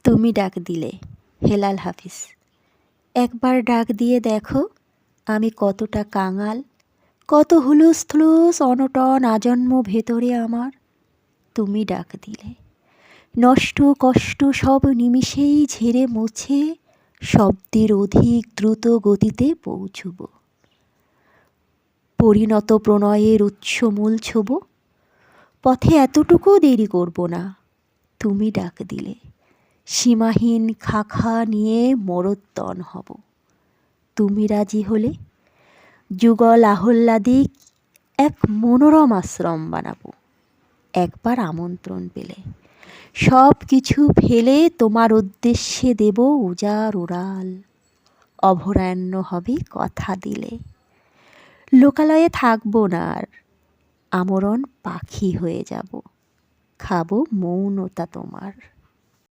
তুমি ডাক দিলে। হেলাল হাফিজ। একবার ডাক দিয়ে দেখো আমি কতটা কাঙাল, কত হুলুস থুলুস অনটন আজন্ম ভেতরে আমার। তুমি ডাক দিলে। নষ্ট কষ্ট সব নিমিষেই ঝেড়ে মুছে শব্দের অধিক দ্রুত গতিতে পৌঁছব। পরিণত প্রণয়ের উৎস মূল ছোব। পথে এতটুকু দেরি করব না। তুমি ডাক দিলে। সীমাহীন খাখা নিয়ে মরোদ্যন হব। তুমি রাজি হলে যুগল আহ্লাদিক এক মনোরম আশ্রম বানাবো। একবার আমন্ত্রণ পেলে সব কিছু ফেলে তোমার উদ্দেশ্যে দেব উজাড় উড়াল। অভয়ারণ্য হবে কথা দিলে। লোকালয়ে থাকবো না আর, আমরণ পাখি হয়ে যাব। খাবো মৌনতা তোমার।